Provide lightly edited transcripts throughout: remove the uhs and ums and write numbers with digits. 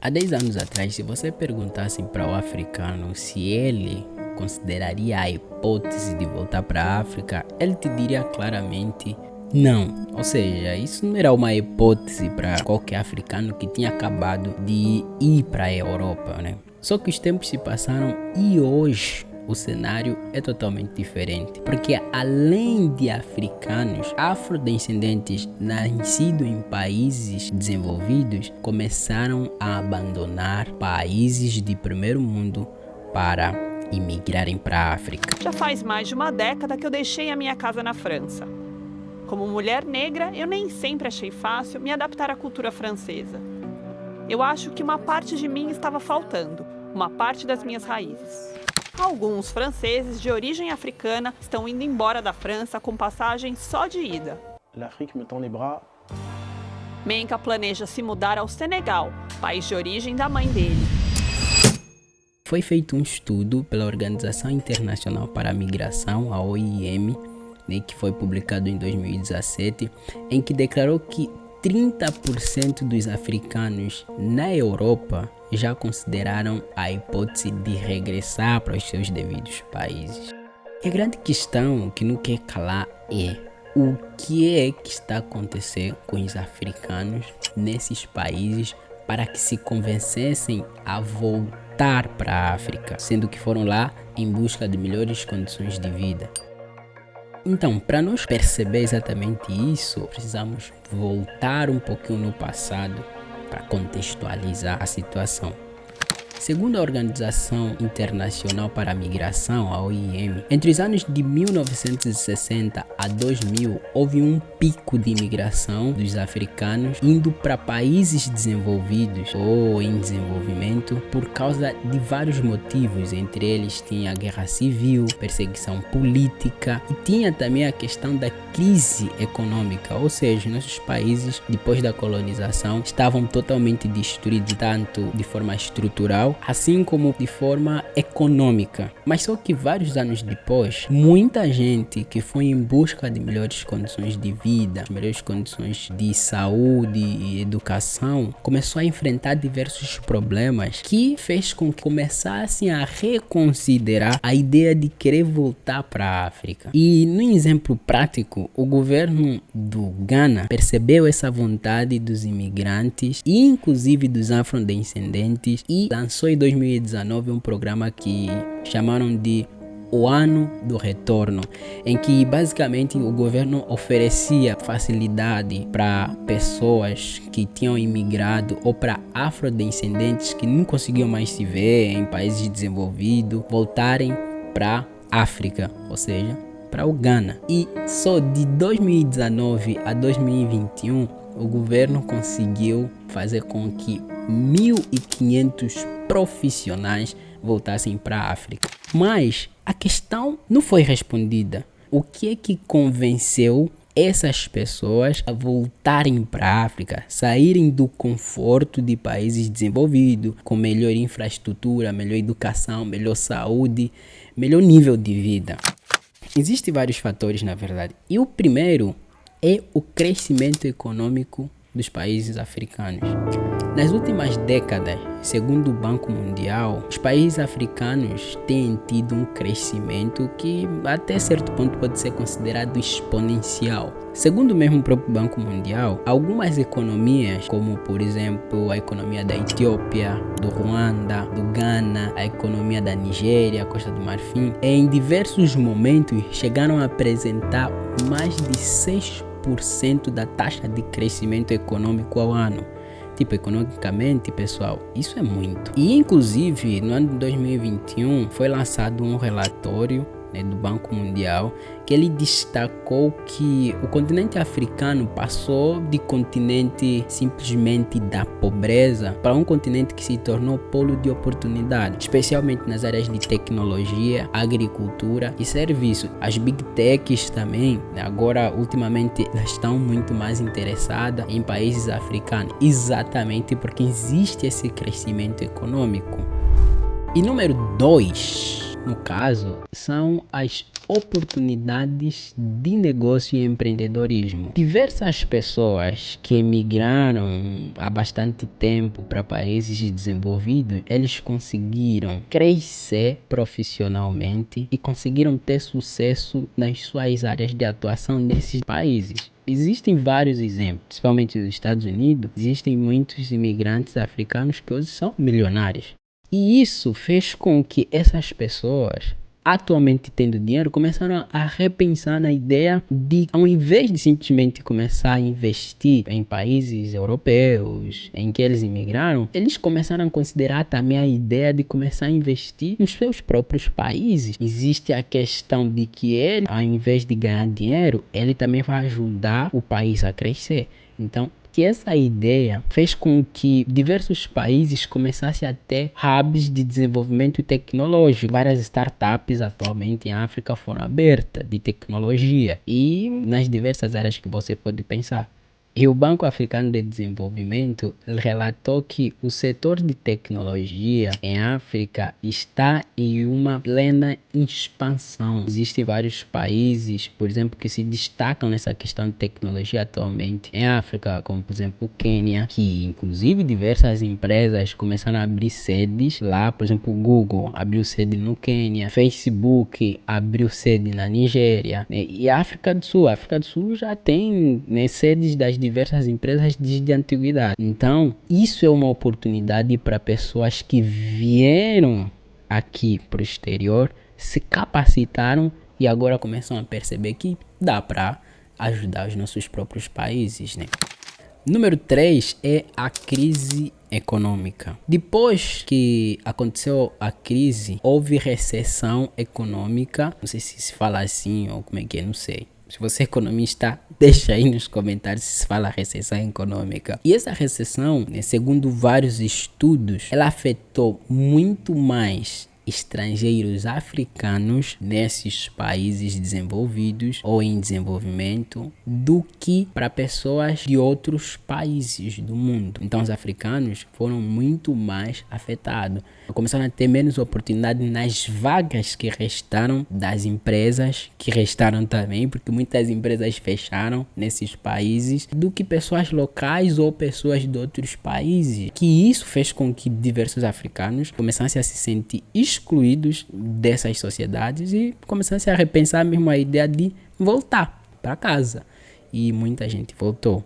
Há 10 anos atrás, se você perguntasse para o africano se ele consideraria a hipótese de voltar para a África, ele te diria claramente não. Ou seja, isso não era uma hipótese para qualquer africano que tinha acabado de ir para a Europa, né? Só que os tempos se passaram e hoje o cenário é totalmente diferente, porque além de africanos, afrodescendentes nascidos em países desenvolvidos começaram a abandonar países de primeiro mundo para imigrarem para a África. Já faz mais de uma década que eu deixei a minha casa na França. Como mulher negra, eu nem sempre achei fácil me adaptar à cultura francesa. Eu acho que uma parte de mim estava faltando, uma parte das minhas raízes. Alguns franceses de origem africana estão indo embora da França com passagem só de ida. Menka planeja se mudar ao Senegal, país de origem da mãe dele. Foi feito um estudo pela Organização Internacional para a Migração, a OIM, que foi publicado em 2017, em que declarou que 30% dos africanos na Europa já consideraram a hipótese de regressar para os seus devidos países. A grande questão que não quer calar é o que é que está acontecendo com os africanos nesses países para que se convencessem a voltar para a África, sendo que foram lá em busca de melhores condições de vida. Então, para nós perceber exatamente isso, precisamos voltar um pouquinho no passado para contextualizar a situação. Segundo a Organização Internacional para a Migração, a OIM, entre os anos de 1960 a 2000, houve um pico de imigração dos africanos indo para países desenvolvidos ou em desenvolvimento por causa de vários motivos. Entre eles tinha a guerra civil, perseguição política e tinha também a questão da crise econômica, ou seja, nossos países depois da colonização estavam totalmente destruídos, tanto de forma estrutural assim como de forma econômica. Mas só que vários anos depois, muita gente que foi em busca de melhores condições de vida, melhores condições de saúde e educação, começou a enfrentar diversos problemas que fez com que começassem a reconsiderar a ideia de querer voltar para a África. E no exemplo prático, o governo do Ghana percebeu essa vontade dos imigrantes e inclusive dos afrodescendentes e lançou em 2019 um programa que chamaram de o Ano do Retorno, em que basicamente o governo oferecia facilidade para pessoas que tinham imigrado ou para afrodescendentes que não conseguiam mais se ver em países desenvolvidos voltarem para a África, ou seja, para o Ghana. E só de 2019 a 2021 o governo conseguiu fazer com que 1.500 profissionais voltassem para a África. Mas a questão não foi respondida. O que é que convenceu essas pessoas a voltarem para a África, saírem do conforto de países desenvolvidos, com melhor infraestrutura, melhor educação, melhor saúde, melhor nível de vida? Existem vários fatores, na verdade. E o primeiro é o crescimento econômico dos países africanos. Nas últimas décadas, segundo o Banco Mundial, os países africanos têm tido um crescimento que até certo ponto pode ser considerado exponencial. Segundo o mesmo próprio Banco Mundial, algumas economias, como por exemplo a economia da Etiópia, do Ruanda, do Ghana, a economia da Nigéria, Costa do Marfim, em diversos momentos chegaram a apresentar mais de 6% da taxa de crescimento econômico ao ano. Tipo, economicamente, pessoal, isso é muito. E, inclusive, no ano de 2021, foi lançado um relatório do Banco Mundial que ele destacou que o continente africano passou de continente simplesmente da pobreza para um continente que se tornou polo de oportunidade, especialmente nas áreas de tecnologia, agricultura e serviços. As Big Techs também, agora, ultimamente, estão muito mais interessadas em países africanos, exatamente porque existe esse crescimento econômico. E número 2, no caso, são as oportunidades de negócio e empreendedorismo. Diversas pessoas que emigraram há bastante tempo para países desenvolvidos, eles conseguiram crescer profissionalmente e conseguiram ter sucesso nas suas áreas de atuação nesses países. Existem vários exemplos, principalmente nos Estados Unidos, existem muitos imigrantes africanos que hoje são milionários. E isso fez com que essas pessoas, atualmente tendo dinheiro, começaram a repensar na ideia de, ao invés de simplesmente começar a investir em países europeus em que eles imigraram, eles começaram a considerar também a ideia de começar a investir nos seus próprios países. Existe a questão de que ele, ao invés de ganhar dinheiro, ele também vai ajudar o país a crescer. Então, que essa ideia fez com que diversos países começassem a ter hubs de desenvolvimento tecnológico. Várias startups atualmente em África foram abertas de tecnologia e nas diversas áreas que você pode pensar. E o Banco Africano de Desenvolvimento relatou que o setor de tecnologia em África está em uma plena expansão. Existem vários países, por exemplo, que se destacam nessa questão de tecnologia atualmente em África, como por exemplo o Quênia, que inclusive diversas empresas começaram a abrir sedes lá. Por exemplo, o Google abriu sede no Quênia, Facebook abriu sede na Nigéria, né? E a África do Sul já tem, né, sedes das diversas empresas desde a antiguidade. Então, isso é uma oportunidade para pessoas que vieram aqui para o exterior, se capacitaram e agora começam a perceber que dá para ajudar os nossos próprios países, né? Número 3 é a crise econômica. Depois que aconteceu a crise, houve recessão econômica. Não sei se fala assim ou como é que é, não sei. Se você é economista, deixa aí nos comentários se fala recessão econômica. E essa recessão, né, segundo vários estudos, ela afetou muito mais estrangeiros africanos nesses países desenvolvidos ou em desenvolvimento do que para pessoas de outros países do mundo. Então os africanos foram muito mais afetados. Começaram a ter menos oportunidade nas vagas que restaram das empresas, que restaram também, porque muitas empresas fecharam nesses países, do que pessoas locais ou pessoas de outros países. Que isso fez com que diversos africanos começassem a se sentir excluídos dessas sociedades e começassem a repensar mesmo a ideia de voltar para casa. E muita gente voltou.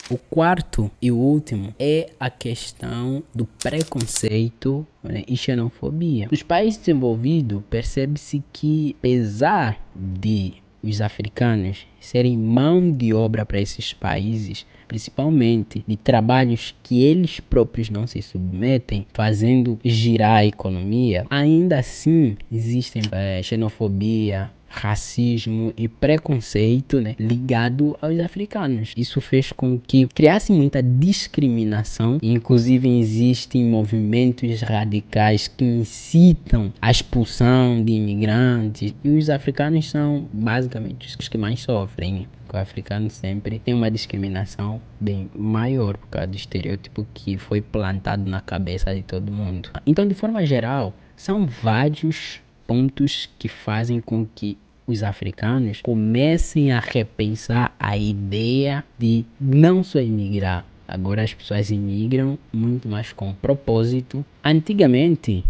O quarto e o último é a questão do preconceito, né, e xenofobia. Nos países desenvolvidos, percebe-se que, apesar de os africanos serem mão de obra para esses países, principalmente de trabalhos que eles próprios não se submetem, fazendo girar a economia, ainda assim existem xenofobia, racismo e preconceito, né, ligado aos africanos. Isso fez com que criasse muita discriminação, inclusive existem movimentos radicais que incitam a expulsão de imigrantes, e os africanos são basicamente os que mais sofrem. O africano sempre tem uma discriminação bem maior por causa do estereótipo que foi plantado na cabeça de todo mundo. Então, de forma geral, são vários pontos que fazem com que os africanos comecem a repensar a ideia de não só imigrar. Agora as pessoas imigram muito mais com propósito. Antigamente,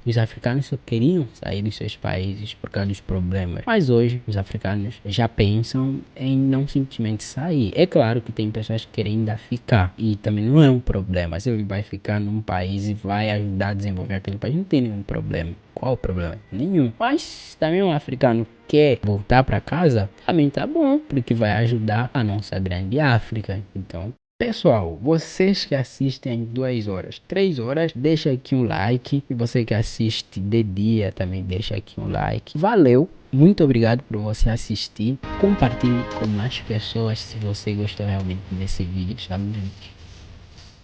os africanos só queriam sair dos seus países por causa dos problemas. Mas hoje, os africanos já pensam em não simplesmente sair. É claro que tem pessoas que querem ainda ficar. E também não é um problema. Se ele vai ficar num país e vai ajudar a desenvolver aquele país, não tem nenhum problema. Qual o problema? Nenhum. Mas também um africano quer voltar para casa, também tá bom, porque vai ajudar a nossa grande África. Então, pessoal, vocês que assistem em 2 horas, 3 horas, deixa aqui um like. E você que assiste de dia também deixa aqui um like. Valeu, muito obrigado por você assistir. Compartilhe com mais pessoas se você gostou realmente desse vídeo, sabe?